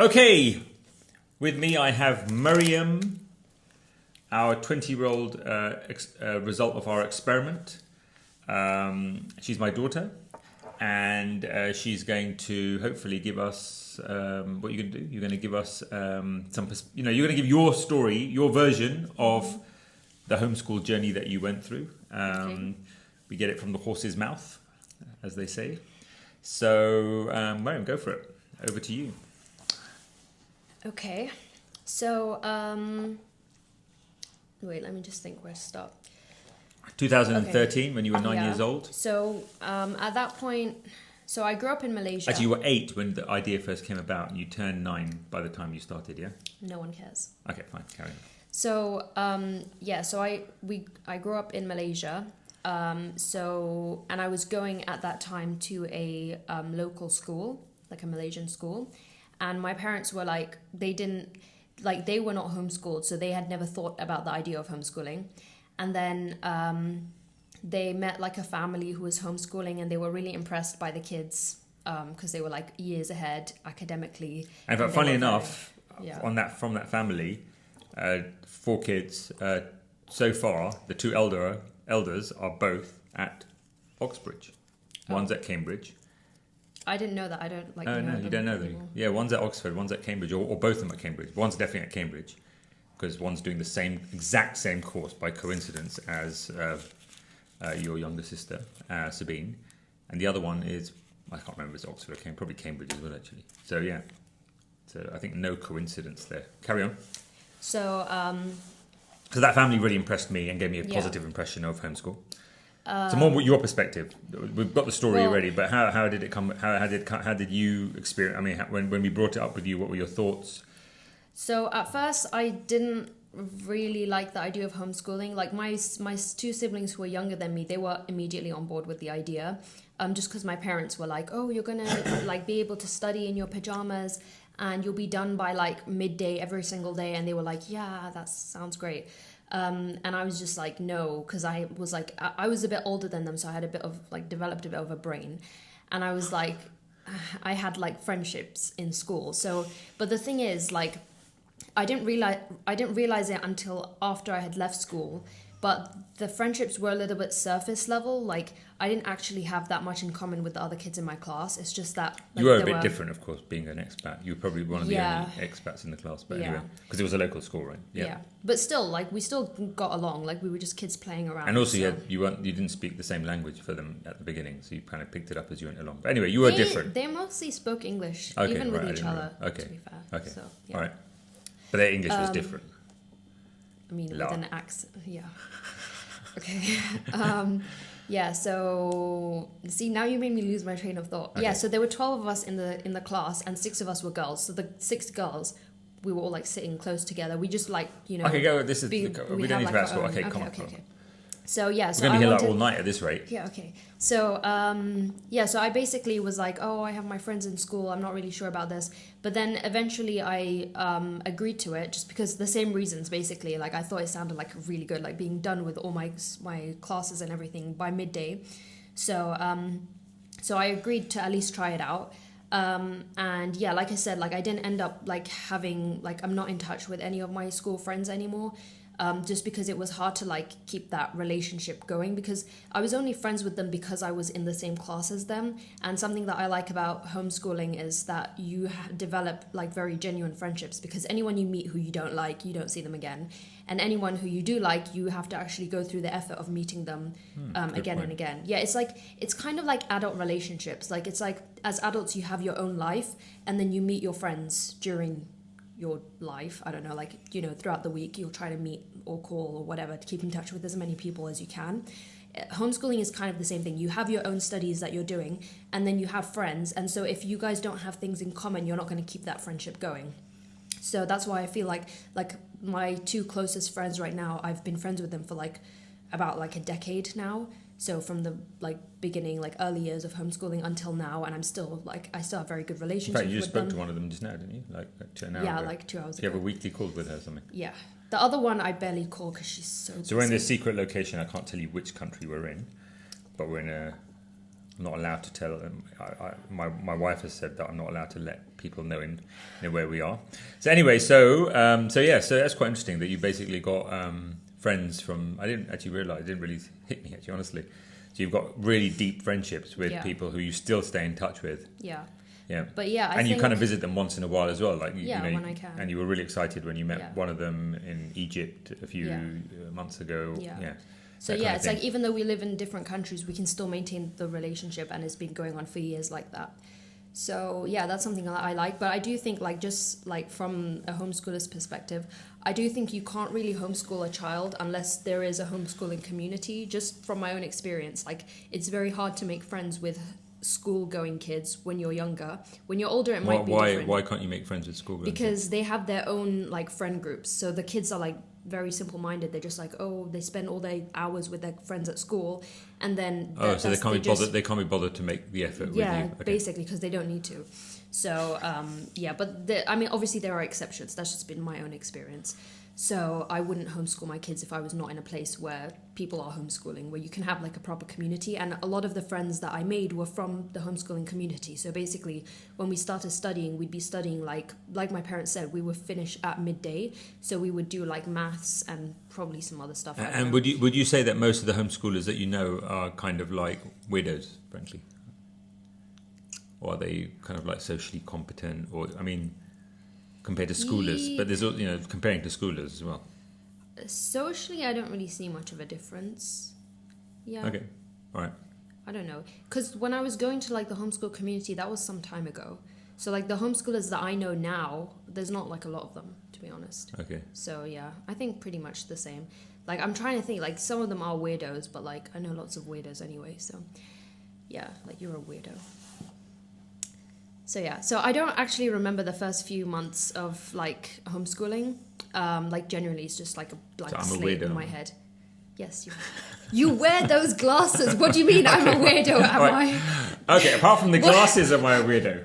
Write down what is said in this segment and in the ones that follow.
Okay, with me I have Maryam, our 20-year-old result of our experiment. She's my daughter, and she's going to hopefully give us what are you going to do? You're going to give us you're going to give your story, your version of the homeschool journey that you went through. Okay. We get it from the horse's mouth, as they say. So, Maryam, go for it. Over to you. Okay. So, wait, let me just think where to start. 2013, when you were 9 Yeah. years old. So, at that point, so I grew up in Malaysia. Actually, you were 8 when the idea first came about, and you turned 9 by the time you started, yeah? No one cares. Okay, fine, carry on. So, so I grew up in Malaysia. And I was going at that time to a local school, like a Malaysian school. And my parents were like, they were not homeschooled, so they had never thought about the idea of homeschooling. And then they met like a family who was homeschooling, and they were really impressed by the kids because they were like years ahead academically. And but funny enough, yeah. from that family, 4 kids, so far, the 2 elders are both at Oxbridge. One's at Cambridge. I didn't know that. I don't like. Oh, know no, you don't know them. anymore. Yeah, one's at Oxford, one's at Cambridge, or both of them at Cambridge. One's definitely at Cambridge, because one's doing the exact same course by coincidence as your younger sister, Sabine. And the other one is, I can't remember if it's Oxford or Cambridge, probably Cambridge as well, actually. So, yeah. So, I think no coincidence there. Carry on. So, So that family really impressed me and gave me a positive impression of homeschool. So more your perspective. We've got the story already, but how did it come? How did you experience? I mean, when we brought it up with you, what were your thoughts? So at first, I didn't really like the idea of homeschooling. Like my 2 siblings who were younger than me, they were immediately on board with the idea. Just because my parents were like, "Oh, you're gonna like be able to study in your pajamas, and you'll be done by like midday every single day." And they were like, "Yeah, that sounds great." And I was just like, no, because I was like, I was a bit older than them, so I had developed a bit of a brain, and I was like, I had like friendships in school. So, but the thing is, like, I didn't realize it until after I had left school. But the friendships were a little bit surface level. Like, I didn't actually have that much in common with the other kids in my class. It's just that... Like, you were a bit different, of course, being an expat. You were probably one of the only expats in the class. But anyway, because it was a local school, right? Yeah. But still, like, we still got along. Like, we were just kids playing around. And also, you didn't speak the same language for them at the beginning, so you kind of picked it up as you went along. But anyway, you were different. They mostly spoke English, okay, even right, with each other, okay. to be fair. Okay, So, yeah. all right. But their English was different. I mean, with an accent, yeah. Okay. So see, now you made me lose my train of thought. Okay. Yeah, so there were 12 of us in the class, and 6 of us were girls. So the 6 girls, we were all like sitting close together. We just like, you know. Okay, go. This is we don't need to ask. Okay, come on. Okay. So yeah, so we're going to be here like all night at this rate. Yeah, okay. So so I basically was like, oh, I have my friends in school. I'm not really sure about this. But then eventually I agreed to it just because the same reasons, basically. Like, I thought it sounded like really good, like being done with all my classes and everything by midday. So so I agreed to at least try it out. And yeah, like I said, like I didn't end up like having, like, I'm not in touch with any of my school friends anymore. Just because it was hard to like keep that relationship going, because I was only friends with them because I was in the same class as them. And something that I like about homeschooling is that you develop like very genuine friendships, because anyone you meet who you don't like, you don't see them again. And anyone who you do like, you have to actually go through the effort of meeting them again and again. Yeah, it's kind of like adult relationships. Like, it's like as adults you have your own life, and then you meet your friends during your life. I don't know, like, you know, throughout the week you'll try to meet or call or whatever to keep in touch with as many people as you can. Homeschooling is kind of the same thing. You have your own studies that you're doing, and then you have friends, and so if you guys don't have things in common, you're not going to keep that friendship going. So that's why I feel like my 2 closest friends right now, I've been friends with them for like about like a decade now. So from the like beginning, like early years of homeschooling until now, and I still have very good relationships with them. In fact, you just spoke to one of them just now, didn't you? Like 2 hours ago. Yeah, like 2 hours ago. You have a weekly call with her or something? Yeah. The other one I barely call because she's so busy. So we're in this secret location. I can't tell you which country we're in, but we're in a... I'm not allowed to tell them. My wife has said that I'm not allowed to let people knowing where we are. So anyway, so that's quite interesting that you basically got friends from. I didn't actually realize. It didn't really hit me actually, honestly. So you've got really deep friendships with people who you still stay in touch with. Yeah. Yeah. But yeah, and you kind of visit them once in a while as well, like when I can. And you were really excited when you met one of them in Egypt a few months ago. Yeah. So yeah, it's like even though we live in different countries, we can still maintain the relationship, and it's been going on for years like that. So yeah, that's something that I like. But I do think, like, just like from a homeschooler's perspective, I do think you can't really homeschool a child unless there is a homeschooling community. Just from my own experience, like, it's very hard to make friends with school-going kids when you're younger. When you're older, it might be different. Why can't you make friends with school-going kids? Because they have their own, like, friend groups. So the kids are, like, very simple-minded. They're just like, they spend all their hours with their friends at school, and then so they can't be bothered. They can't be bothered to make the effort with you. Yeah, basically, because they don't need to. So but I mean, obviously there are exceptions. That's just been my own experience. So I wouldn't homeschool my kids if I was not in a place where people are homeschooling, where you can have like a proper community. And a lot of the friends that I made were from the homeschooling community. So basically, when we started studying, we'd be studying like my parents said, we would finish at midday. So we would do like maths and probably some other stuff. And would you say that most of the homeschoolers that you know are kind of like weirdos, frankly? Or are they kind of like socially competent? Or, I mean, compared to schoolers, but there's, comparing to schoolers as well. Socially, I don't really see much of a difference. Yeah. Okay. All right. I don't know. Because when I was going to like the homeschool community, that was some time ago. So like the homeschoolers that I know now, there's not like a lot of them, to be honest. Okay. So yeah, I think pretty much the same. Like I'm trying to think, like some of them are weirdos, but like I know lots of weirdos anyway. So yeah, like you're a weirdo. So yeah, so I don't actually remember the first few months of like homeschooling. Like generally, it's just like a blank slate in my head. Yes, you wear those glasses. What do you mean I'm a weirdo? Am I? Okay, apart from the glasses, am I a weirdo?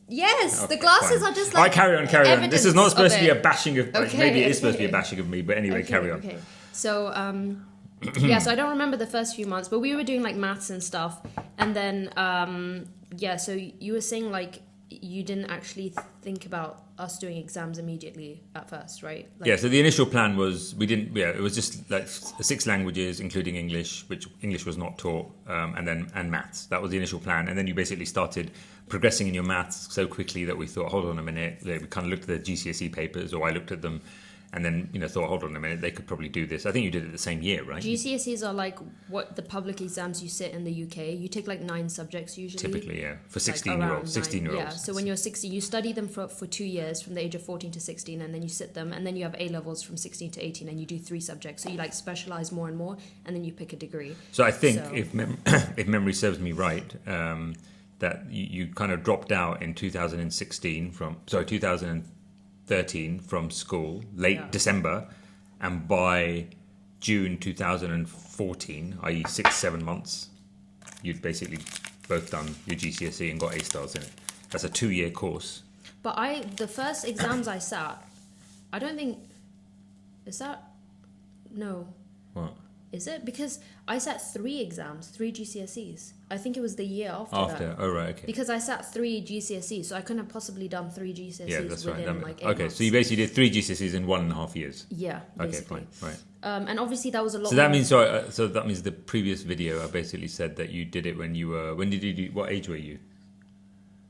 Yes, okay, the glasses are just like. All right, carry on. This is not supposed to be a bashing of. Like, maybe it is supposed to be a bashing of me, but anyway, carry on. Okay, so so I don't remember the first few months, but we were doing like maths and stuff, and then so you were saying like you didn't actually think about us doing exams immediately at first, right? Like, so the initial plan was it was just like 6 languages, including English, which English was not taught, and maths. That was the initial plan, and then you basically started progressing in your maths so quickly that we thought, hold on a minute. We kind of looked at the GCSE papers, or I looked at them. And then, thought, hold on a minute, they could probably do this. I think you did it the same year, right? GCSEs are like what the public exams you sit in the UK. You take like 9 subjects usually. Typically, yeah. For 16-year-olds. 16-year-olds. Yeah, so when you're 16, you study them for 2 years from the age of 14 to 16, and then you sit them. And then you have A-levels from 16 to 18, and you do 3 subjects. So you like specialise more and more, and then you pick a degree. So I think, if memory serves me right, that you kind of dropped out in 2013 from school, late December, and by June 2014, i.e. 6-7 months, you'd basically both done your GCSE and got A stars in it. That's a 2-year course. But the first exams I sat, I don't think, is that, no. What? Is it? Because I sat 3 exams, 3 GCSEs. I think it was the year after that. Oh, right, okay. Because I sat 3 GCSEs, so I couldn't have possibly done 3 GCSEs within like 8 months. So you basically did 3 GCSEs in 1.5 years. Yeah, basically. Okay, fine, right. And obviously that was a lot. So that means so that means the previous video I basically said that you did it when you were. When did you do? What age were you?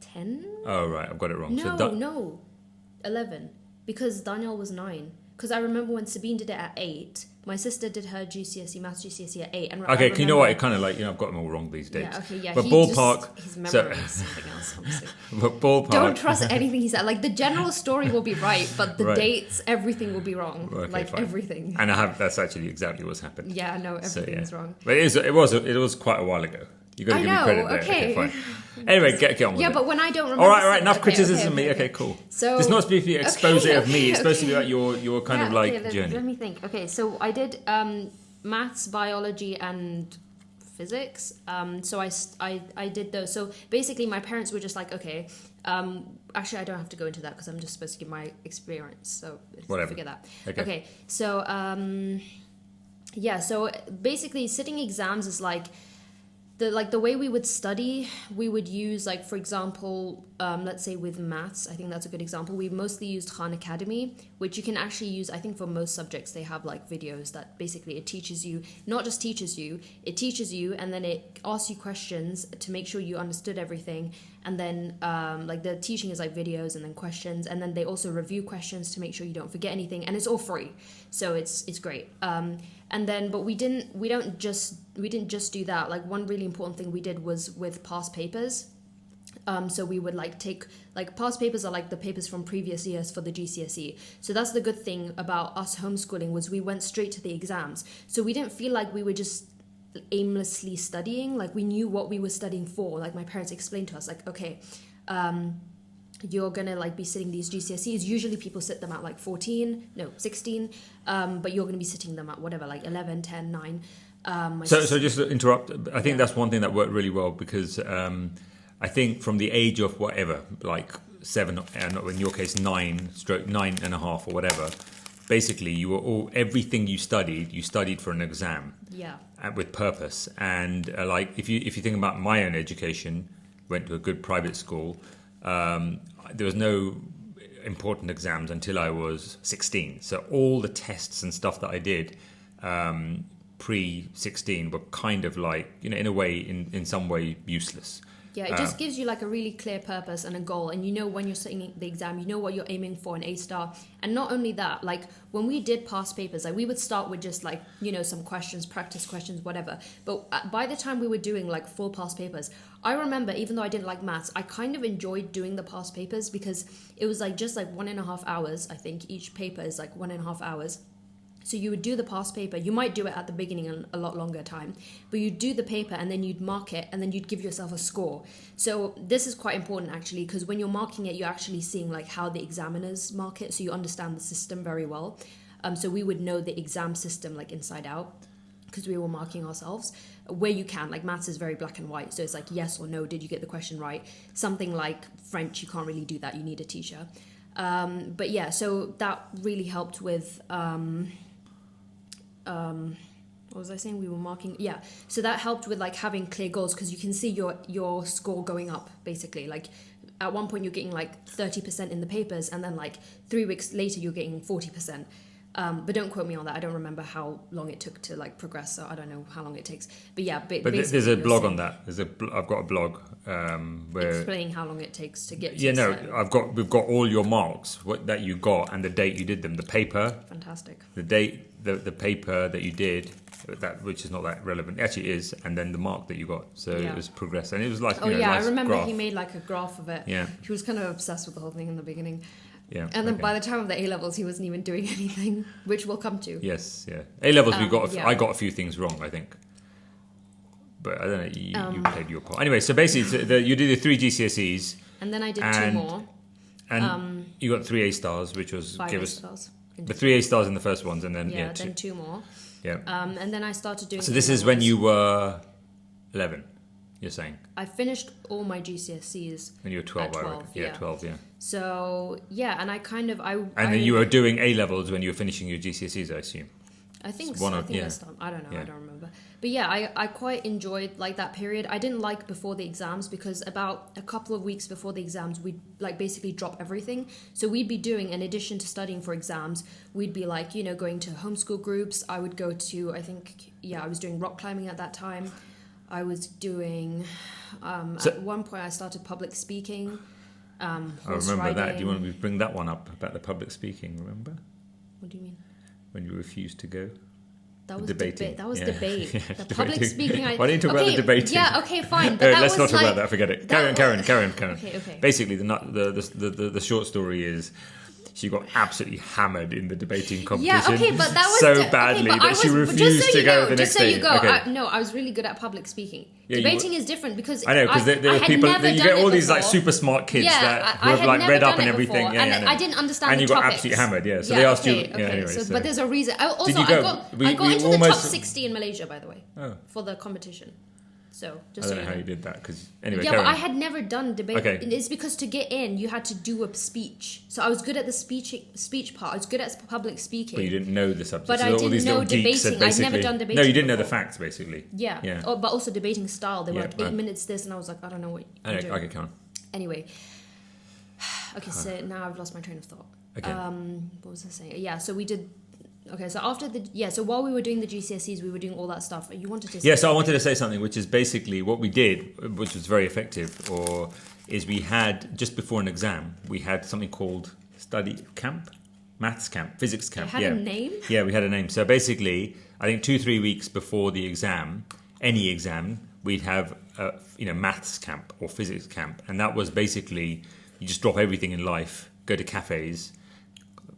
10. Oh right, I've got it wrong. No, 11. Because Danielle was 9. Because I remember when Sabine did it at 8. My sister did her maths GCSE at 8. And okay, you know what? It kind of like I've got them all wrong these days. Yeah, okay, yeah. But ballpark, his memory is something else. Honestly. But ballpark. Don't trust anything he said. Like the general story will be right, but the dates, everything will be wrong. Okay, like fine. Everything. And that's actually exactly what's happened. Yeah, no, everything's wrong. But it was quite a while ago. You got to give me credit there. Okay, fine. Anyway, get on with it. Yeah, but when I don't remember. All right. Enough criticism of me. Okay, cool. So it's not supposed to be an expose of me. It's supposed to be like your kind of like journey. Let me think. Okay, so I did maths, biology, and physics. So I did those. So basically, my parents were just like, okay. Actually, I don't have to go into that because I'm just supposed to give my experience. So forget that. Okay. So so basically, sitting exams is like. the way we would study, we would use, like, for example, let's say with maths, I think that's a good example. We mostly used Khan Academy, which you can actually use, I think for most subjects, they have like videos that basically it teaches you, not just teaches you, it teaches you and then it asks you questions to make sure you understood everything. And then like the teaching is like videos and then questions, and then they also review questions to make sure you don't forget anything, and it's all free, so it's great. And then, but we didn't just do that. Like one really important thing we did was with past papers. So we would like take, like, past papers are like the papers from previous years for the GCSE. So that's the good thing about us homeschooling, was we went straight to the exams. So we didn't feel like we were just aimlessly studying. Like we knew what we were studying for. Like my parents explained to us, like, okay, you're gonna like be sitting these GCSEs. Usually people sit them at like 16, but you're gonna be sitting them at whatever, like 11, 10, 9. So just to interrupt, I think that's one thing that worked really well, because I think from the age of whatever, like 7, and in your case 9/9.5 or whatever, basically you were everything you studied for an exam. Yeah. With purpose. And like if you think about my own education, went to a good private school. There was no important exams until I was 16. So all the tests and stuff that I did pre-16 were kind of like, in a way, in some way useless. Yeah, it just gives you like a really clear purpose and a goal, and you know when you're sitting the exam, you know what you're aiming for, an A star. And not only that, like when we did past papers, like we would start with just like, some questions, practice questions, whatever. But by the time we were doing like full past papers, I remember, even though I didn't like maths, I kind of enjoyed doing the past papers, because it was like just like 1.5 hours. I think each paper is like 1.5 hours. So you would do the past paper. You might do it at the beginning in a lot longer time, but you'd do the paper and then you'd mark it and then you'd give yourself a score. So this is quite important actually, because when you're marking it, you're actually seeing like how the examiners mark it, so you understand the system very well. So we would know the exam system like inside out, because we were marking ourselves where you can. Like maths is very black and white, so it's like yes or no, did you get the question right? Something like French, you can't really do that, you need a teacher. But yeah, so that really helped with what was I saying? We were marking, yeah. So that helped with like having clear goals, because you can see your score going up basically. Like at one point you're getting like 30% in the papers, and then like 3 weeks later you're getting 40%. But don't quote me on that. I don't remember how long it took to like progress, so I don't know how long it takes. But yeah, but there's a blog on that. I've got a blog where explaining how long it takes to get. Yeah, we've got all your marks, that you got, and the date you did them. The paper, fantastic. The date, the paper that you did, which is not that relevant. It actually is, and then the mark that you got. So it was progress, and it was like I remember graph. He made like a graph of it. Yeah, he was kind of obsessed with the whole thing in the beginning. Yeah, and then by the time of the A-levels, he wasn't even doing anything, which we'll come to. Yes, yeah. A-levels, I got a few things wrong, I think. But I don't know, you played your part. Anyway, so basically, you did the 3 GCSEs. And then I did 2 more. And you got 3 A-stars, which was... 5 A-stars. The 3 A-stars in the first ones, and then... Yeah, then 2 more. Yeah. And then I started doing... So this is when you were 11, you're saying? I finished all my GCSEs. When you were 12, I reckon. Yeah, 12, yeah. So, yeah, and I kind of... And then you were doing A-levels when you were finishing your GCSEs, I assume? I think so. I don't know. Yeah. I don't remember. But yeah, I quite enjoyed like that period. I didn't like before the exams, because about a couple of weeks before the exams, we'd like basically drop everything. So we'd be doing, in addition to studying for exams, we'd be like, going to homeschool groups. I would go to, I was doing rock climbing at that time. I was doing, at one point I started public speaking. I remember riding. That. Do you want to bring that one up about the public speaking, remember? What do you mean? When you refused to go? That was debating. That was debate. Yeah, the public speaking. Why don't you talk about the debating? Yeah, okay, fine. But let's not talk about that. Forget it. Karen. Okay. Basically, the short story is she got absolutely hammered in the debating competition. Yeah, okay, but that was so badly that she refused to go the next day. Just so you go, I was really good at public speaking. Yeah, debating is different, because I know, because there are people. You get all these like super smart kids who have like read up and everything. And I didn't understand the topics. And you got absolutely hammered. Yeah, so they asked you. Anyway, but there's a reason. Also, I got into the top 60 in Malaysia, by the way, for the competition. So I just don't so know how you did that because anyway. Yeah, but I had never done debate. Okay. It's because to get in, you had to do a speech. So I was good at the speech part. I was good at public speaking. But you didn't know the subject. But so I all didn't these know little geeks debating. had I'd never basically- done debating No, you didn't know the before. facts basically. Yeah. Yeah. Oh, but also debating style. They were Yeah, like 8 right. minutes this, and I was like, I don't know what you're Okay, doing. okay, come on. Anyway. Okay, so now I've lost my train of thought. Okay. What was I saying? Yeah, so we did... Okay, so after the... Yeah, so while we were doing the GCSEs, we were doing all that stuff. You wanted to say... Yeah, so I wanted to say something, which is basically what we did, which was very effective, is we had, just before an exam, we had something called study camp, maths camp, physics camp. It had a name? Yeah, we had a name. So basically, I think 2-3 weeks before the exam, any exam, we'd have a maths camp or physics camp. And that was basically, you just drop everything in life, go to cafes,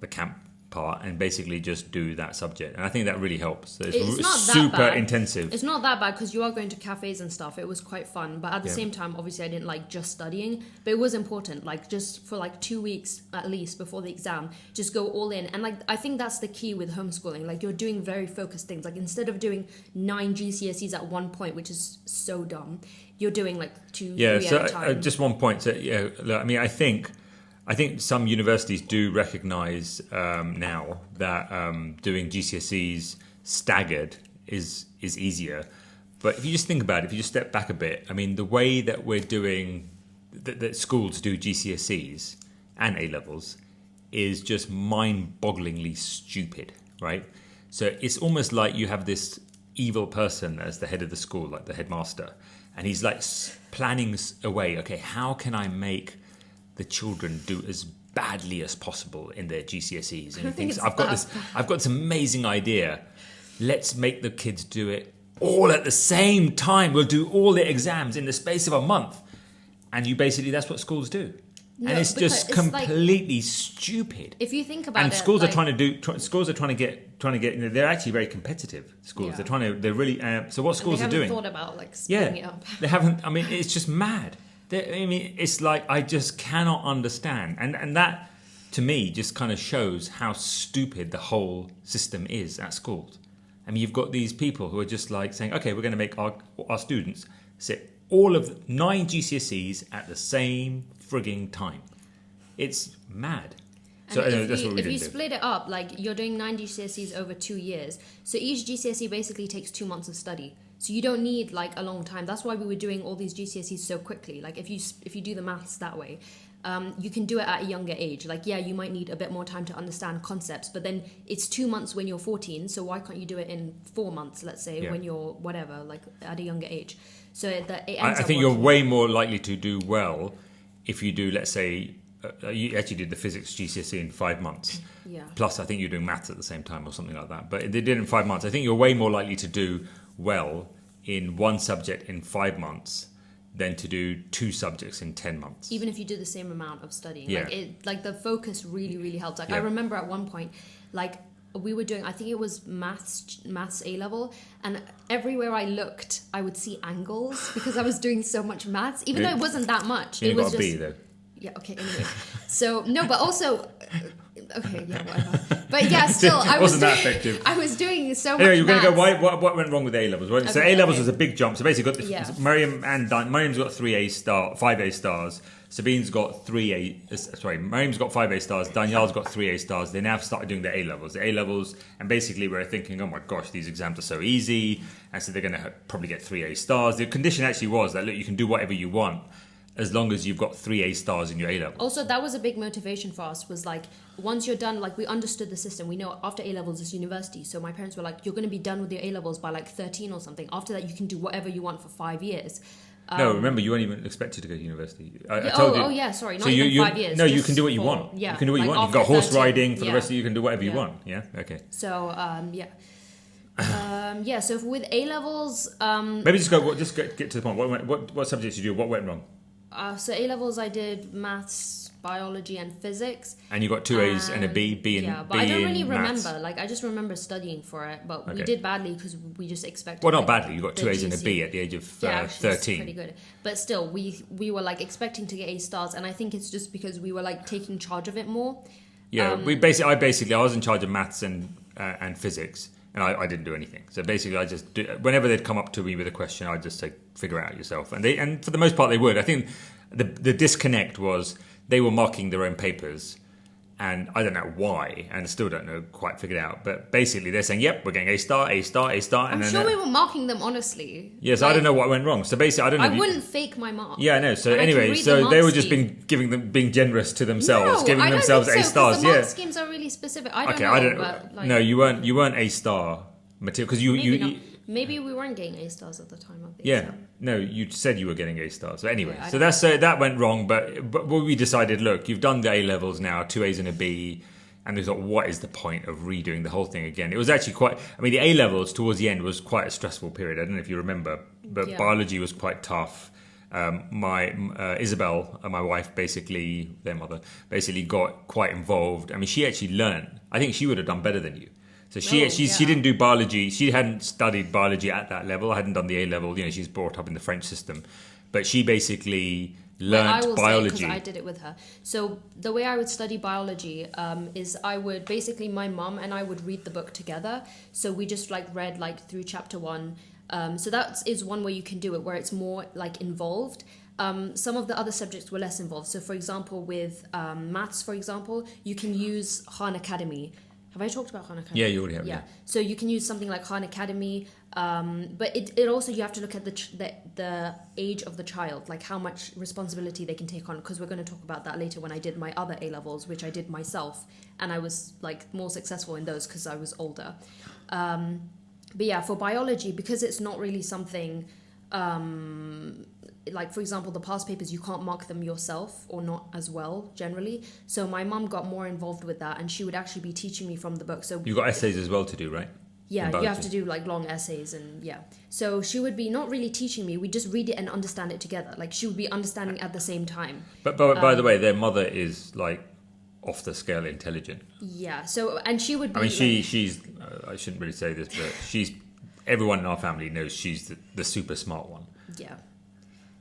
the camp part, and basically just do that subject. And I think that really helps. So It's not that super bad. intensive. It's not that bad because you are going to cafes and stuff. It was quite fun. But at the Yeah. same time, obviously, I didn't like just studying. But it was important. Like, just for like 2 weeks at least before the exam, just go all in. And like, I think that's the key with homeschooling. Like, you're doing very focused things. Like, instead of doing 9 GCSEs at one point, which is so dumb, you're doing like 2, 3 So at a time. just one point. So yeah, look, I mean, I think some universities do recognise now that doing GCSEs staggered is easier. But if you just think about it, if you just step back a bit, I mean, the way that we're doing that schools do GCSEs and A levels is just mind-bogglingly stupid, right? So it's almost like you have this evil person as the head of the school, like the headmaster, and he's like planning away. Okay, how can I make the children do as badly as possible in their GCSEs? And he thinks, I've got this amazing idea. Let's make the kids do it all at the same time. We'll do all the exams in the space of a month. And that's what schools do. No, and it's just because it's like- completely stupid. If you think about And it, schools like, are trying to get. They're actually very competitive. Schools. Yeah. They're really. So what schools they are doing? haven't thought about like splitting it up. They haven't. I mean, it's just mad. It's like I just cannot understand, and that to me just kind of shows how stupid the whole system is at schools. I mean, you've got these people who are just like saying, "Okay, we're going to make our students sit all of 9 GCSEs at the same frigging time." It's mad. So And anyway, that's what we if you did. split it up, like you're doing 9 GCSEs over 2 years, so each GCSE basically takes 2 months of study. So you don't need like a long time. That's why we were doing all these GCSEs so quickly. Like if you do the maths that way, you can do it at a younger age. Like you might need a bit more time to understand concepts, but then it's 2 months when you're 14. So why can't you do it in 4 months? Let's say when you're whatever, like at a younger age. So that it ends I up think you're working. way more likely to do well if you do, let's say, you actually did the physics GCSE in 5 months. Yeah. Plus, I think you're doing maths at the same time or something like that. But they did it in 5 months. I think you're way more likely to do well in one subject in 5 months than to do 2 subjects in 10 months. Even if you do the same amount of studying. Yeah. Like the focus really, really helps. Like Yeah. I remember at one point, like we were doing, I think it was maths A level, and everywhere I looked, I would see angles because I was doing so much maths, even though it wasn't that much. You It got was a just B though. yeah. Okay. Anyway, so no, but also. Okay, yeah, whatever. But yeah, still, I was Wasn't that doing, effective? I was doing so much. Anyway, you're going to go. maths. What went wrong with A levels? So Okay, A levels okay. was a big jump. So basically, got Yeah. Maryam and Maryam's got 5 A stars. Sabine's got 3 A. Sorry, Maryam's got 5 A stars. Danielle's got 3 A stars. They now have started doing the A levels. The A levels, and basically we're thinking, oh my gosh, these exams are so easy, and so they're going to probably get 3 A stars. The condition actually was that look, you can do whatever you want as long as you've got 3 A stars in your A level. Also, that was a big motivation for us, was like, once you're done, like we understood the system. We know after A levels is university. So my parents were like, you're going to be done with your A levels by like 13 or something. After that, you can do whatever you want for 5 years. No, remember, you weren't even expected to go to university. I Yeah, told you. oh yeah, sorry, not So even you 5 years. No, you just can do what you for- want. Yeah, You can do what you like want. You've got after horse 13, riding for the yeah. rest of you. You can do whatever you Yeah. want. Yeah, okay. So yeah. Yeah, so with A levels, Maybe just go. Just get to the point. What subjects did you do? What went wrong? so A levels I did maths, biology, and physics. And you got 2 A's and a B. B in yeah, but B I don't in really maths. remember. Like I just remember studying for it, but we Okay. did badly because we just expected. Well, not like, badly. You got the 2 A's and a GC. B at the age of Yeah, actually, it's 13. pretty good. But still, we were like expecting to get A stars, and I think it's just because we were like taking charge of it more. Yeah, I was in charge of maths and physics, And I didn't do anything. So basically, whenever they'd come up to me with a question, I'd just say, figure it out yourself. And for the most part, they would. I think the disconnect was they were marking their own papers. And I don't know why, and still don't know, quite figured out. But basically, they're saying, "Yep, we're getting A star, A star, A star." I'm sure we were marking them honestly. Yes, I don't know what went wrong. So basically, I don't know. I wouldn't fake my mark. Yeah, I know. So And I can anyway, read so the they mark were just scheme. being generous to themselves, No, giving I don't themselves think A so, stars. 'cause the mark schemes are really specific. I don't know. But, like, No, you weren't A star material because maybe we weren't getting A stars at the time of the Yeah, exam. no, you said you were getting A stars. So anyway, Yeah, so that went wrong. But we decided, look, you've done the A levels now, 2 A's and a B. And we thought, what is the point of redoing the whole thing again? It was actually the A levels towards the end was quite a stressful period. I don't know if you remember, but biology was quite tough. Isabel, my wife, basically, their mother, basically got quite involved. I mean, she actually learned. I think she would have done better than you. So she didn't do biology. She hadn't studied biology at that level. Hadn't done the A level. You know, she's brought up in the French system, but she basically learned biology. Because I did it with her. So the way I would study biology is I would basically, my mom and I would read the book together. So we just read through chapter 1. So that is one way you can do it, where it's more involved. Some of the other subjects were less involved. So for example, with maths, for example, you can use Khan Academy. Have I talked about Khan Academy? Yeah, you already have. Yeah. So you can use something like Khan Academy, but it also, you have to look at the age of the child, like how much responsibility they can take on, because we're going to talk about that later when I did my other A levels, which I did myself, and I was more successful in those because I was older. But yeah, for biology, because it's not really something. For example, the past papers, you can't mark them yourself or not as well generally. So my mum got more involved with that, and she would actually be teaching me from the book. So you got essays as well to do, right? Yeah, you have to do long essays and yeah. So she would be not really teaching me. We just read it and understand it together. She would be understanding at the same time. But by the way, their mother is off the scale intelligent. Yeah. So and she would be. I mean, she's. I shouldn't really say this, but everyone in our family knows she's the super smart one. Yeah.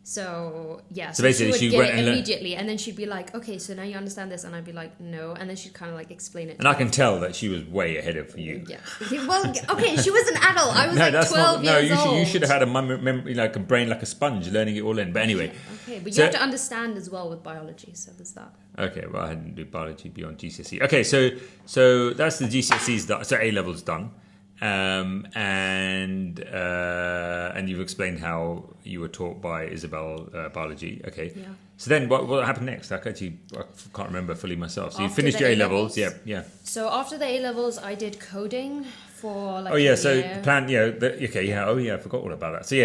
So yeah, so basically she would get it immediately, and then she'd be like, "Okay, so now you understand this," and I'd be like, "No," and then she'd kind of explain it. And I can tell that she was way ahead of you. Yeah. Well, okay, she was an adult. I was 12 years old. You should have had a brain like a sponge, learning it all in. But anyway. Okay, but you have to understand as well with biology, so there's that. Okay, well, I hadn't do biology beyond GCSE. Okay, so that's the GCSEs done. So A levels done. And you've explained how you were taught by Isabel biology. Okay. Yeah. So then what happened next? I can't remember fully myself. So you After finished the your A-levels. Yeah. So after the A-levels, I did coding for a year. So the plan, I forgot all about that. So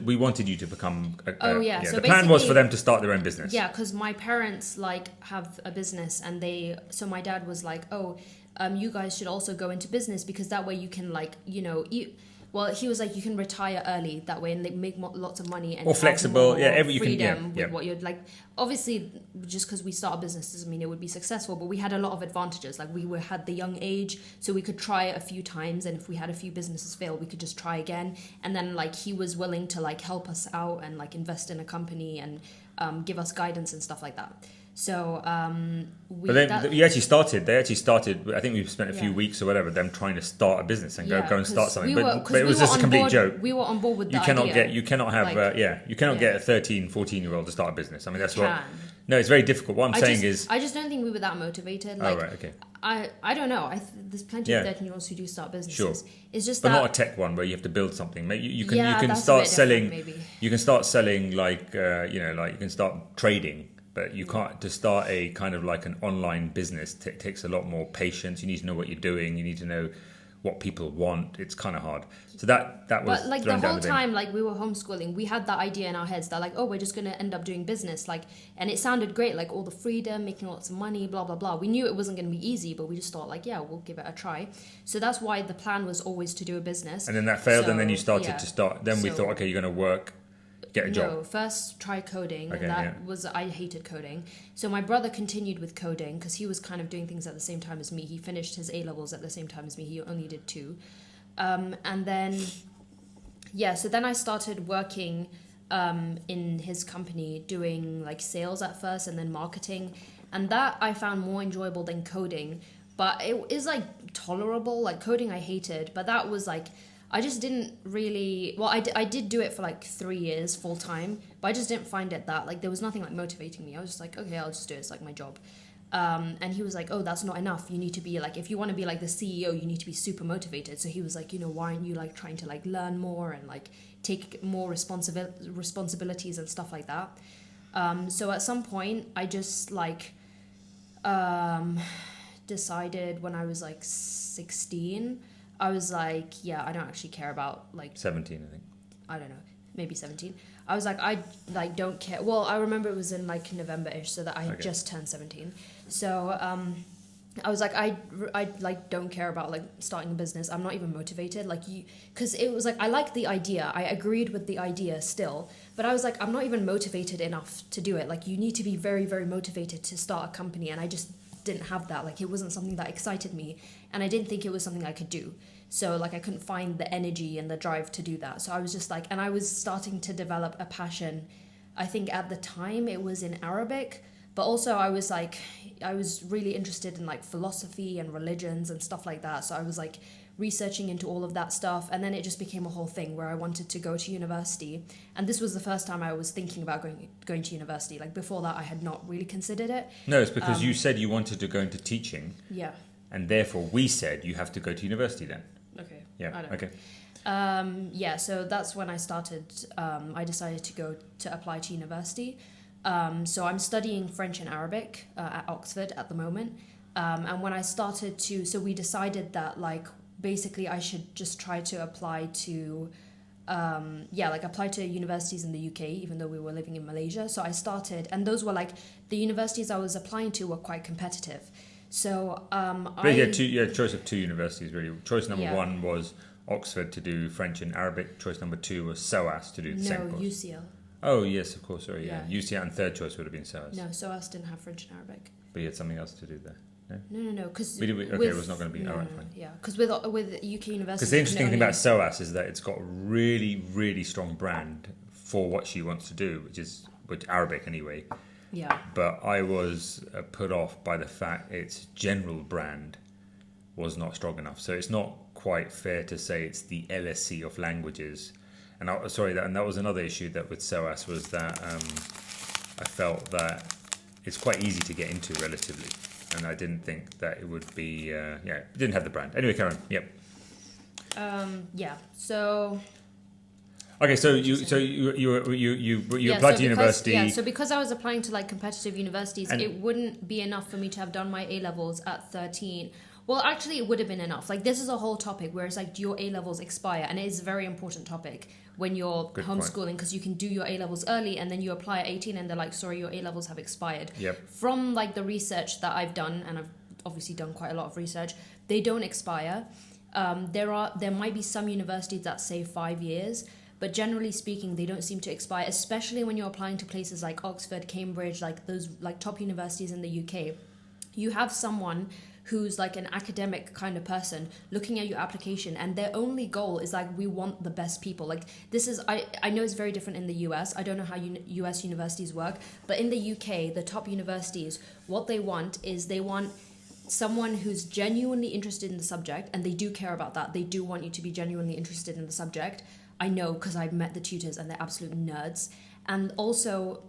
we wanted you to become. So the plan was for them to start their own business. Yeah, because my parents have a business, and so my dad was like, you guys should also go into business, because that way you can he was like, you can retire early that way and make lots of money and more flexible, freedom with what you'd like. Obviously, just because we start a business doesn't mean it would be successful, but we had a lot of advantages. Had the young age, so we could try a few times, and if we had a few businesses fail, we could just try again. And then he was willing to help us out and invest in a company and give us guidance and stuff like that. So you actually started. They actually started. I think we spent a few weeks or whatever them trying to start a business and go and start something. But it was just a complete joke. We were on board with you cannot get a 13, 14-year-old to start a business. I mean, that's what. No, it's very difficult. What I'm saying is, I just don't think we were that motivated. Right, okay. I don't know. There's plenty of 13-year-olds who do start businesses. Sure. It's just but not a tech one where you have to build something. Maybe you can start selling. You can start selling you can start trading. But you can't, to start a kind of an online business takes a lot more patience. You need to know what you're doing. You need to know what people want. It's kind of hard. So that was. But the whole time, we were homeschooling, we had that idea in our heads that we're just going to end up doing business. And it sounded great, all the freedom, making lots of money, blah blah blah. We knew it wasn't going to be easy, but we just thought we'll give it a try. So that's why the plan was always to do a business. And then that failed, and then you started to start. Then we thought, okay, you're going to work. Get a job. No, first try coding, okay, and that was, I hated coding. So my brother continued with coding because he was kind of doing things at the same time as me. He finished his A-levels at the same time as me. He only did 2. And then, so then I started working in his company doing sales at first and then marketing. And that I found more enjoyable than coding. but it is like tolerable. Like coding I hated, but that was like, I just didn't really, well, I did do it for like 3 years full time, but I just didn't find it that, like there was nothing like motivating me. I was just like, okay, I'll just do it, it's like my job. And he was like, oh, that's not enough, you need to be like, if you want to be like the CEO, you need to be super motivated. So he was like, you know, why aren't you like trying to like learn more and like take more responsibilities and stuff like that. So at some point I just like decided when I was like 16, I was like, yeah, I don't actually care about like 17, I think. I don't know, maybe 17. I was like, I like don't care. Well, I remember it was in like November-ish, so that I had just turned 17. So I was like, I like don't care about like starting a business. I'm not even motivated. Like you, because it was like I liked the idea. I agreed with the idea still, but I was like, I'm not even motivated enough to do it. Like you need to be very, very motivated to start a company, and I just didn't have that. Like it wasn't something that excited me, and I didn't think it was something I could do. So like I couldn't find the energy and the drive to do that. So I was just like, and I was starting to develop a passion. I think at the time it was in Arabic, but also I was like, I was really interested in like philosophy and religions and stuff like that. So I was like researching into all of that stuff, and then it just became a whole thing where I wanted to go to university. And this was the first time I was thinking about going to university. Like before that I had not really considered it. No, it's because you said you wanted to go into teaching. Yeah. And therefore we said you have to go to university then. Okay. Yeah. I don't Okay. Yeah, so that's when I started, I decided to apply to university. So I'm studying French and Arabic at Oxford at the moment. And when I started to, so we decided that like, basically I should just try to apply to, apply to universities in the UK, even though we were living in Malaysia. So I started, and those were like, the universities I was applying to were quite competitive. So you had choice of 2 universities really. Choice number 1 was Oxford to do French and Arabic. Choice number 2 was SOAS to do the same course. UCL. Oh yes, of course. Sorry, yeah. UCL, and third choice would have been SOAS. No, SOAS didn't have French and Arabic. But you had something else to do there. No. Because it was not going to be. All right, fine. Yeah, because with UK universities. Because the interesting thing about SOAS is that it's got a really, really strong brand for what she wants to do, which Arabic anyway. Yeah. But I was put off by the fact its general brand was not strong enough. So it's not quite fair to say it's the LSE of languages. And that was another issue that with SOAS was that I felt that it's quite easy to get into relatively, and I didn't think that it would be. It didn't have the brand. Anyway, Karen. Yep. Yeah. So. Okay, so you applied to university. Yeah, so because I was applying to like competitive universities, it wouldn't be enough for me to have done my A-levels at 13. Well, actually, it would have been enough. Like, this is a whole topic where it's like, do your A-levels expire? And it is a very important topic when you're homeschooling, because you can do your A-levels early and then you apply at 18 and they're like, sorry, your A-levels have expired. Yep. From like the research that I've done, and I've obviously done quite a lot of research, they don't expire. There might be some universities that say 5 years, but generally speaking, they don't seem to expire, especially when you're applying to places like Oxford, Cambridge, like those like top universities in the UK. You have someone who's like an academic kind of person looking at your application, and their only goal is like, we want the best people. Like this is, I know it's very different in the US. I don't know how US universities work, but in the UK, the top universities, what they want is they want someone who's genuinely interested in the subject, and they do care about that. They do want you to be genuinely interested in the subject. I know because I've met the tutors and they're absolute nerds. And also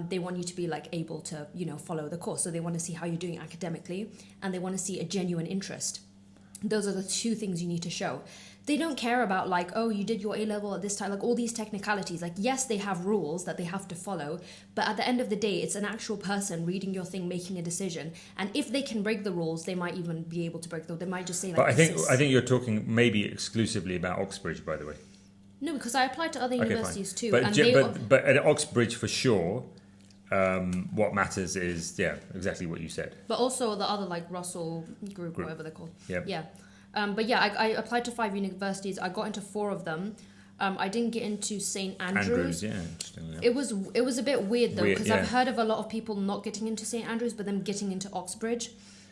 they want you to be like able to, follow the course. So they want to see how you're doing academically, and they want to see a genuine interest. Those are the 2 things you need to show. They don't care about like, oh, you did your A-level at this time, like all these technicalities. Like, yes, they have rules that they have to follow, but at the end of the day, it's an actual person reading your thing, making a decision. And if they can break the rules, they might even be able to break them. They might just say like, but I think you're talking maybe exclusively about Oxbridge, by the way. No, because I applied to other universities too. But at Oxbridge for sure, what matters is exactly what you said. But also the other like Russell group. Whatever they're called. Yep. Yeah. I applied to 5 universities. I got into 4 of them. I didn't get into St. Andrews. Yeah, interesting. Yeah. It was a bit weird though, because I've heard of a lot of people not getting into St. Andrews, but them getting into Oxbridge.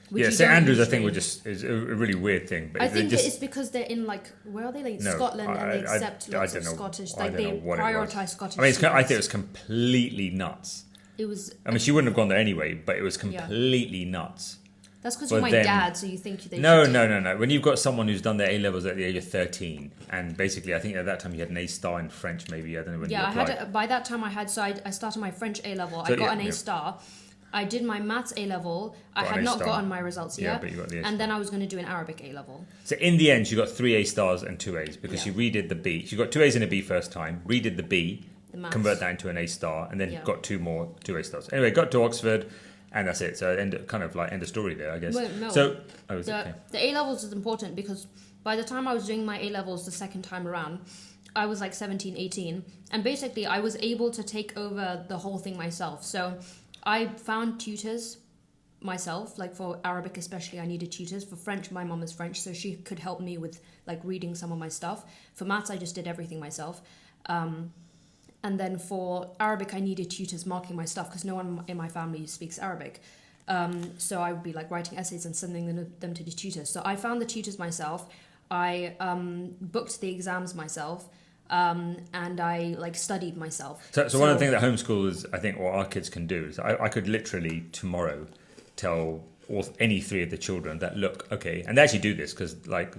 St. Andrews, I think, is a really weird thing. But I think it's because they're in like, where are they? Like Scotland, and they accept lots of Scottish. Like they prioritise Scottish. I think it was completely nuts. It was. I mean, she wouldn't have gone there anyway, but it was completely nuts. That's because for you're my them. dad, so you think they No, should... no. When you've got someone who's done their A levels at the age of 13, and basically, I think at that time you had an A star in French. Maybe I don't know when you Yeah, applied. by that time I started my French A level. So, I got yeah, an A yeah. star. I did my maths A level. I Got had an A not star. gotten my results Yeah, yet. but you got the A and star. then I was going to do an Arabic A level. So in the end, you got 3 A stars and 2 A's because Yeah. you redid the B. You got 2 A's and a B first time, redid the B, The maths. convert that into an A star, and then Yeah. got 2 A stars. Anyway, got to Oxford, and that's it. So end of story there, I guess. Wait, no. So is it? Okay. The A levels is important because by the time I was doing my A levels the second time around, I was like 17, 18. And basically, I was able to take over the whole thing myself. So I found tutors myself, like for Arabic especially, I needed tutors. For French, my mom is French, so she could help me with like reading some of my stuff. For maths, I just did everything myself. And then for Arabic, I needed tutors marking my stuff because no one in my family speaks Arabic. So I would be like writing essays and sending them to the tutors. So I found the tutors myself. I booked the exams myself. And I like studied myself. So one of the things that homeschoolers, I think, what our kids can do is I could literally tomorrow tell any 3 of the children that, look, okay, and they actually do this because like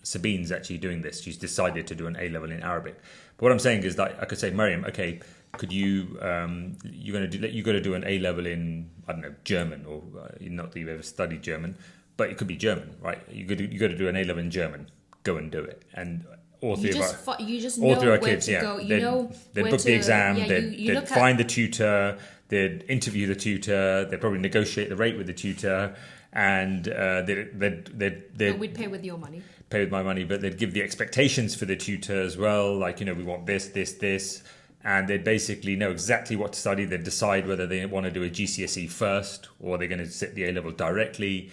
Sabine's actually doing this. She's decided to do an A level in Arabic. But what I'm saying is that I could say, Maryam, okay, could you you got to do an A level in, I don't know, German, or not that you've ever studied German, but it could be German, right? You got to do an A level in German. Go and do it. And all 3 of our you just all know 3 of our where kids, to yeah, go. You they'd, know they'd where book the to- exam, yeah, they'd you look find the tutor, they'd interview the tutor, they'd probably negotiate the rate with the tutor, and But we'd pay with your money. pay with my money, but they'd give the expectations for the tutor as well. Like, we want this. And they'd basically know exactly what to study. They'd decide whether they want to do a GCSE first or they're going to sit the A level directly.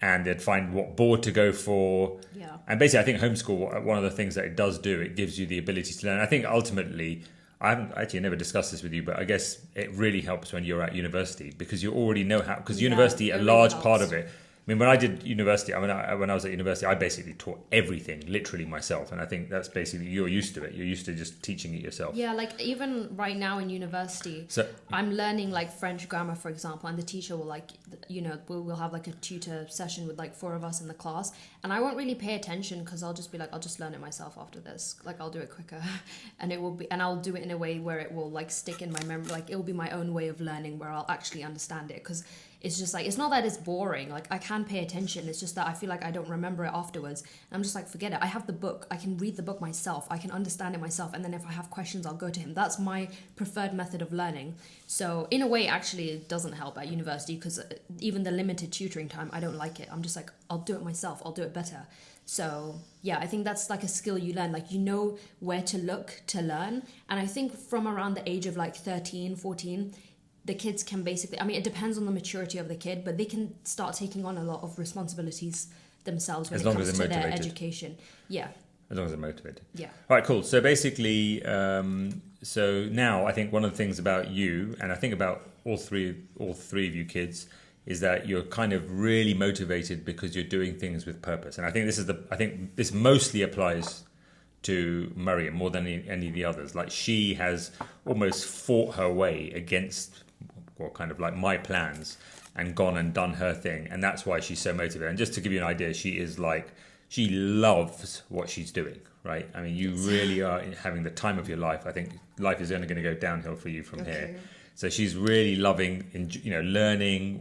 And they'd find what board to go for. Yeah. And basically, I think homeschool, one of the things that it does do, it gives you the ability to learn. I think ultimately, I haven't actually never discussed this with you, but I guess it really helps when you're at university because you already know how, because Yeah, university, it a really large helps. part of it. I mean, when I did university, when I was at university, I basically taught everything literally myself. And I think that's basically, you're used to it. You're used to just teaching it yourself. Yeah, like even right now in university, So I'm learning like French grammar, for example, and the teacher will like, we'll have like a tutor session with like 4 of us in the class, and I won't really pay attention because I'll just be like, I'll just learn it myself after this. Like I'll do it quicker, and I'll do it in a way where it will like stick in my memory. Like it will be my own way of learning where I'll actually understand it because it's just like, it's not that it's boring. Like I can pay attention. It's just that I feel like I don't remember it afterwards. And I'm just like, forget it. I have the book. I can read the book myself. I can understand it myself. And then if I have questions, I'll go to him. That's my preferred method of learning. So in a way, actually, it doesn't help at university because even the limited tutoring time, I don't like it. I'm just like, I'll do it myself. I'll do it better. So yeah, I think that's like a skill you learn. Like you know where to look to learn. And I think from around the age of like 13, 14, the kids can basically, I mean, it depends on the maturity of the kid, but they can start taking on a lot of responsibilities themselves when As it long comes as to they're their motivated. education. Yeah. as long as they're motivated. Yeah. All right, cool. So basically, so now I think one of the things about you, and I think about all three of you kids, is that you're kind of really motivated because you're doing things with purpose. And I think this mostly applies to Maryam more than any of the others. Like she has almost fought her way against, or kind of like my plans, and gone and done her thing, and that's why she's so motivated. And just to give you an idea, she loves what she's doing, right? I mean, you really are having the time of your life. I think life is only going to go downhill for you from here. So she's really loving, learning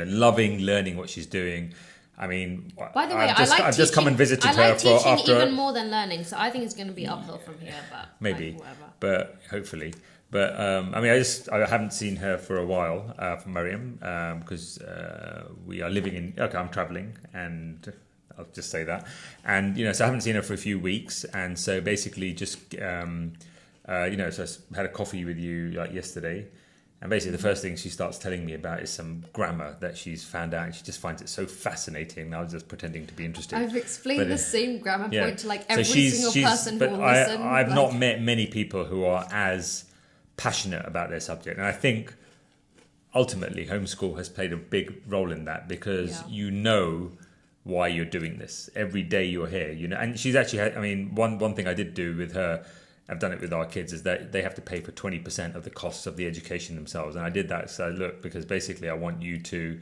loving learning what she's doing. I mean, By the way, I've just come and visited I her like for teaching after even more than learning, so I think it's going to be uphill from here. But maybe, like, whatever. but hopefully. But I mean, I haven't seen her for a while, from Maryam, because we are living in. Okay, I'm traveling, and I'll just say that. And so I haven't seen her for a few weeks, and so basically just so I had a coffee with you like yesterday. And basically, the first thing she starts telling me about is some grammar that she's found out, and she just finds it so fascinating. I was just pretending to be interested. I've explained the same grammar point to like every single person who will listen. I've not met many people who are as passionate about their subject, and I think ultimately homeschool has played a big role in that because you know why you're doing this every day you're here. And she's actually had, I mean, one thing I did do with her. I've done it with our kids, is that they have to pay for 20% of the costs of the education themselves. And I did that. So look, because basically I want you to,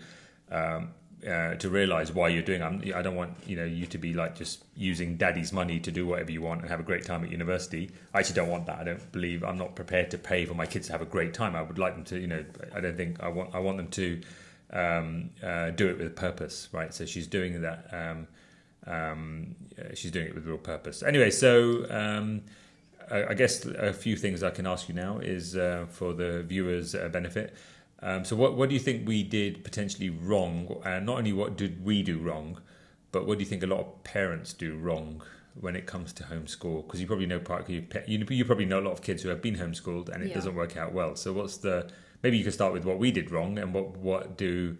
to realize why you're doing it. I don't want you to be like just using daddy's money to do whatever you want and have a great time at university. I actually don't want that. I'm not prepared to pay for my kids to have a great time. I would like them to, I don't think I want them to do it with purpose, right? So she's doing that. She's doing it with real purpose. Anyway, so I guess a few things I can ask you now is for the viewers' benefit. So what do you think we did potentially wrong? And not only what did we do wrong, but what do you think a lot of parents do wrong when it comes to homeschool? Because you probably know you probably know a lot of kids who have been homeschooled and it doesn't work out well. So maybe you could start with what we did wrong and what do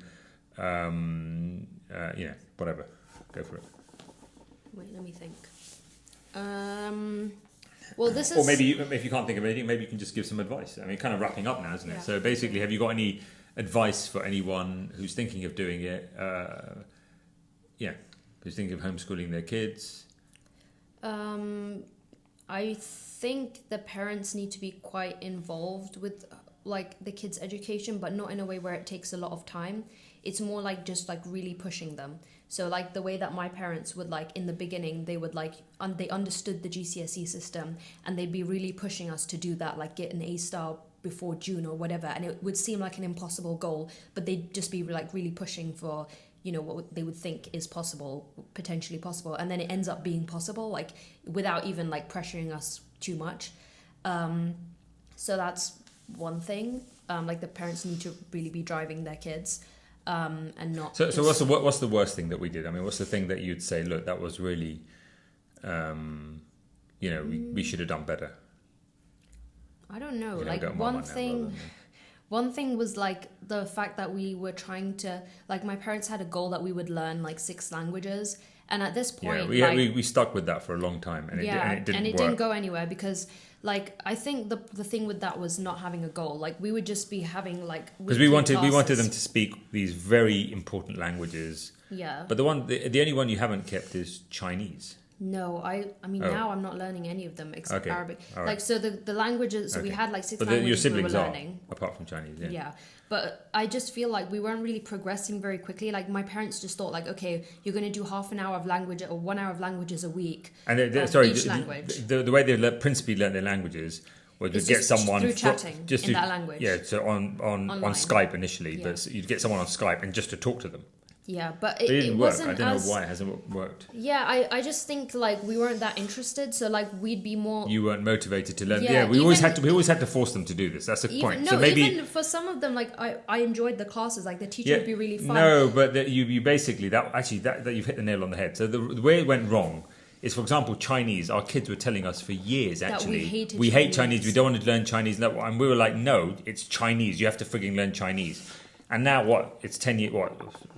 whatever. Go for it. Wait, let me think. Well, this is... Or maybe if you can't think of anything, maybe you can just give some advice. I mean, kind of wrapping up now, isn't it? So basically, have you got any advice for anyone who's thinking of doing it? Who's thinking of homeschooling their kids? I think the parents need to be quite involved with like the kids' education, but not in a way where it takes a lot of time. It's more like just like really pushing them. So like the way that my parents would like in the beginning, they would like they understood the GCSE system and they'd be really pushing us to do that, like get an A star before June or whatever, and it would seem like an impossible goal, but they'd just be like really pushing for what they would think is potentially possible, and then it ends up being possible, like without even like pressuring us too much. So that's one thing. Like the parents need to really be driving their kids. And not. So what's the worst thing that we did? I mean, what's the thing that you'd say? Look, that was really, we should have done better. I don't know. Like one thing was like the fact that we were trying to, like, my parents had a goal that we would learn like 6 languages, and at this point, we stuck with that for a long time, and it didn't go anywhere because. Like, I think the thing with that was not having a goal. Like, we would just be having, like... Because we wanted them to speak these very important languages. Yeah. But the only one you haven't kept is Chinese. No, now I'm not learning any of them except Arabic. Right. Like, so the languages... So we had, like, 6 languages your siblings we were learning. Apart from Chinese, yeah. Yeah. But I just feel like we weren't really progressing very quickly. Like, my parents just thought, like, okay, you're going to do half an hour of language or 1 hour of languages a week. And each language. The way they principally learn their languages was to get someone... Through chatting in that language. Yeah, so on Skype initially. Yeah. But you'd get someone on Skype and just to talk to them. Yeah, but it didn't work. wasn't I don't know why it hasn't worked. Yeah, I just think like we weren't that interested, so like we'd be more. You weren't motivated to learn. Yeah, we always had to force them to do this. That's the point. No, so maybe even for some of them, like I enjoyed the classes. Like the teacher would be really fun. No, but you basically that you've hit the nail on the head. So the way it went wrong is, for example, Chinese. Our kids were telling us for years actually we hate Chinese. We don't want to learn Chinese, and we were like, no, it's Chinese. You have to frigging learn Chinese. And now it's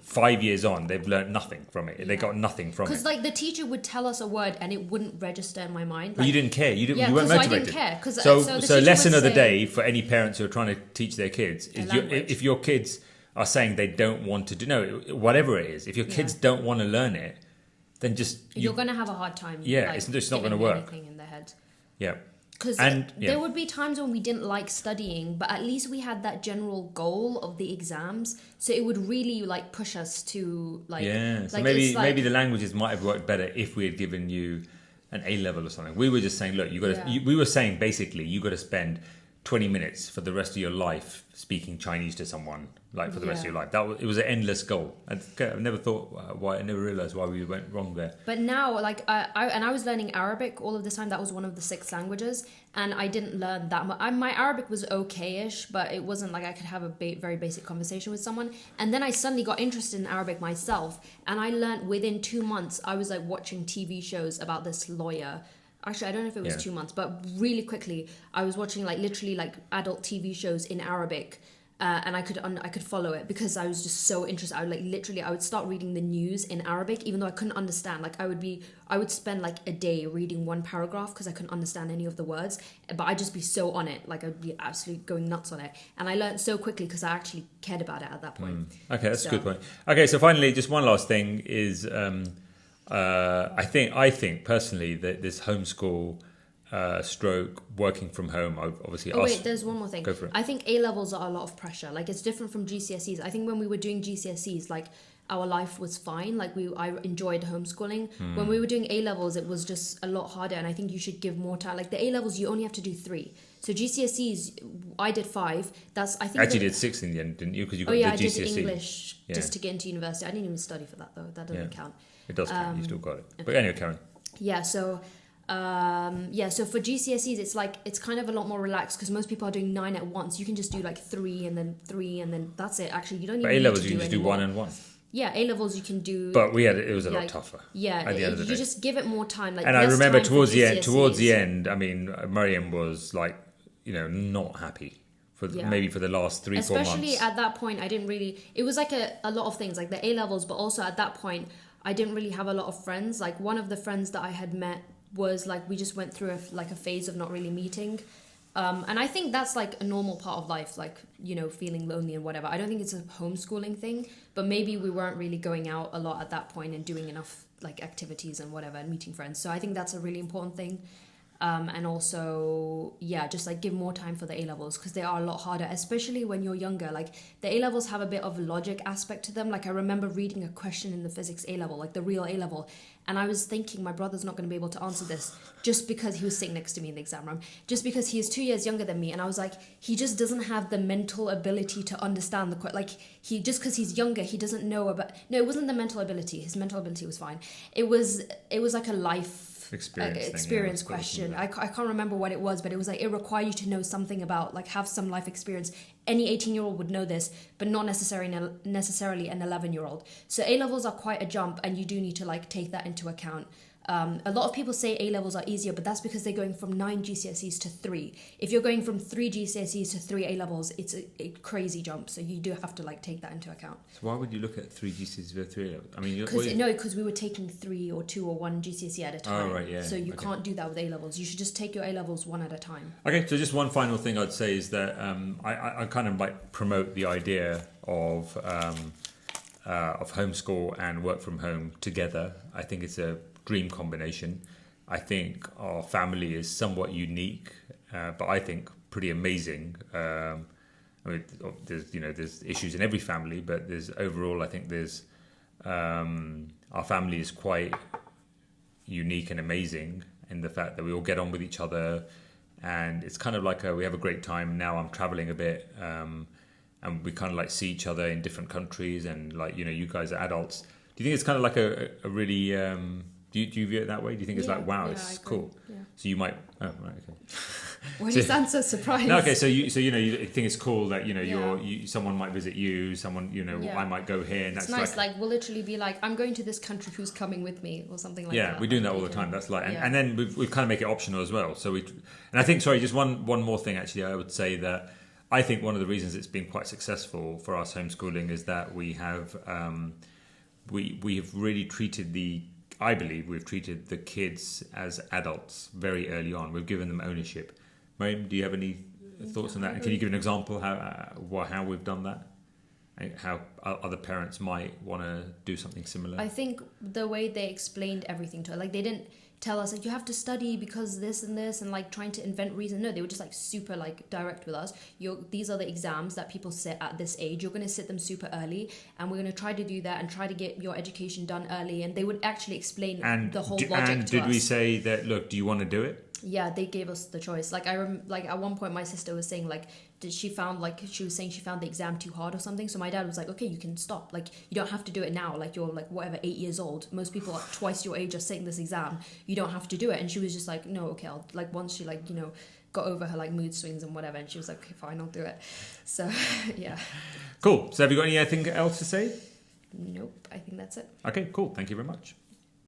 5 years on, they've learned nothing from it. They got nothing from it. Because like the teacher would tell us a word and it wouldn't register in my mind. Like, but you didn't care. You weren't motivated. I didn't care. So lesson of the day for any parents who are trying to teach their kids is if your kids are saying they don't want to do whatever it is, if your kids don't want to learn it, then just you're going to have a hard time. Yeah, it's just not going to work. Anything in their head. Yeah. Because there would be times when we didn't like studying, but at least we had that general goal of the exams, so it would really like push us to like. Yeah, so like, maybe the languages might have worked better if we had given you an A level or something. We were just saying, look, we were saying basically you got to spend 20 minutes for the rest of your life speaking Chinese to someone, like for the rest of your life. It was an endless goal. I've never thought why. I never realised why we went wrong there. But now, like, I was learning Arabic all of this time. That was one of the 6 languages, and I didn't learn that much. My Arabic was okay-ish, but it wasn't like I could have a very basic conversation with someone. And then I suddenly got interested in Arabic myself, and I learned within 2 months. I was like watching TV shows about this lawyer. Actually, I don't know if it was 2 months, but really quickly, I was watching like literally like adult TV shows in Arabic, and I could follow it because I was just so interested. I would start reading the news in Arabic, even though I couldn't understand. Like I would spend like a day reading one paragraph because I couldn't understand any of the words, but I'd just be so on it, like I'd be absolutely going nuts on it. And I learned so quickly because I actually cared about it at that point. Okay, that's a good point. Okay, so finally, just one last thing is. I think personally that this homeschool stroke working from home, I've obviously wait, there's one more thing. Go for it. I think A levels are a lot of pressure. Like it's different from GCSEs. I think when we were doing GCSEs, like our life was fine. Like I enjoyed homeschooling. When we were doing A levels, it was just a lot harder, and I think you should give more time. Like the A levels, you only have to do 3. So GCSEs, I did 5. That's I think Actually did 6 in the end, didn't you? Because you got oh yeah, the I GCSE. did English just to get into university. I didn't even study for that though. That doesn't count. It does count. You still got it. But anyway, Karen. Yeah. So. So for GCSEs it's kind of a lot more relaxed because most people are doing 9 at once. You can just do like 3 and then 3 and then that's it. Actually, you don't even But A levels need to you do can just do 1 and 1. Yeah, A levels you can do. But it was a lot tougher. Yeah, at the end of the day. You just give it more time. Like, and I remember towards the GCSEs. end, I mean, Maryam was like, not happy for maybe for the last 3-4 months. Especially at that point, I didn't really. It was like a lot of things, like the A levels, but also at that point, I didn't really have a lot of friends. Like one of the friends that I had met was like we just went through a phase of not really meeting. And I think that's like a normal part of life, like, feeling lonely and whatever. I don't think it's a homeschooling thing, but maybe we weren't really going out a lot at that point and doing enough like activities and whatever and meeting friends. So I think that's a really important thing. And also, just like give more time for the A levels because they are a lot harder, especially when you're younger. Like the A levels have a bit of a logic aspect to them. Like I remember reading a question in the physics A level, like the real A level, and I was thinking my brother's not going to be able to answer this just because he was sitting next to me in the exam room, just because he is 2 years younger than me. And I was like, he just doesn't have the mental ability to understand he just because he's younger, he doesn't know about. No, it wasn't the mental ability. His mental ability was fine. It was like a life experience question. I can't remember what it was, but it was like it required you to know something about, like, have some life experience. Any 18-year-old would know this, but not necessarily an 11-year-old. So A levels are quite a jump, and you do need to like take that into account. A lot of people say A levels are easier, but that's because they're going from 9 GCSEs to 3. If you're going from 3 GCSEs to 3 A levels, it's a crazy jump. So you do have to like take that into account. So why would you look at 3 GCSEs over 3 A levels? I mean, because we were taking 3 or 2 or 1 GCSE at a time. Oh right, yeah. So you can't do that with A levels. You should just take your A levels one at a time. Okay, so just one final thing I'd say is that I kind of like promote the idea of homeschool and work from home together. I think it's a dream combination. I think our family is somewhat unique, but I think pretty amazing. I mean, there's issues in every family, but I think our family is quite unique and amazing in the fact that we all get on with each other, and it's kind of like we have a great time. Now I'm traveling a bit, and we kind of like see each other in different countries, and like, you guys are adults. Do you think it's kind of like a really do you view it that way? Do you think it's like, wow, it's cool? Yeah. So you might. Oh, right, okay. Why do you sound so surprised? No, okay. So you think it's cool that someone might visit you, someone I might go here, and it's nice. Like we'll literally be like, I'm going to this country. Who's coming with me, or something like that? Yeah, we're doing that all the time. That's like, and then we've kind of make it optional as well. So and I think, sorry, just one more thing. Actually, I would say that I think one of the reasons it's been quite successful for us homeschooling is that we have we have really treated I believe we've treated the kids as adults very early on. We've given them ownership. Maryam, do you have any thoughts on that? And can you give an example how we've done that? How other parents might want to do something similar? I think the way they explained everything to us, like they didn't tell us like you have to study because this and this and like trying to invent reason. No, they were just like super like direct with us. These are the exams that people sit at this age. You're going to sit them super early, and we're going to try to do that and try to get your education done early. And they would actually explain the whole logic to us. And did we say that, look, do you want to do it? Yeah, they gave us the choice. Like like at one point my sister was saying like she found the exam too hard or something. So my dad was like, okay, you can stop. Like you don't have to do it now. Like you're like whatever 8 years old. Most people are twice your age are sitting this exam. You don't have to do it. And she was just like, no, okay. I'll like once she like got over her like mood swings and whatever, and she was like, okay, fine, I'll do it. So yeah. Cool. So have you got anything else to say? Nope. I think that's it. Okay. Cool. Thank you very much.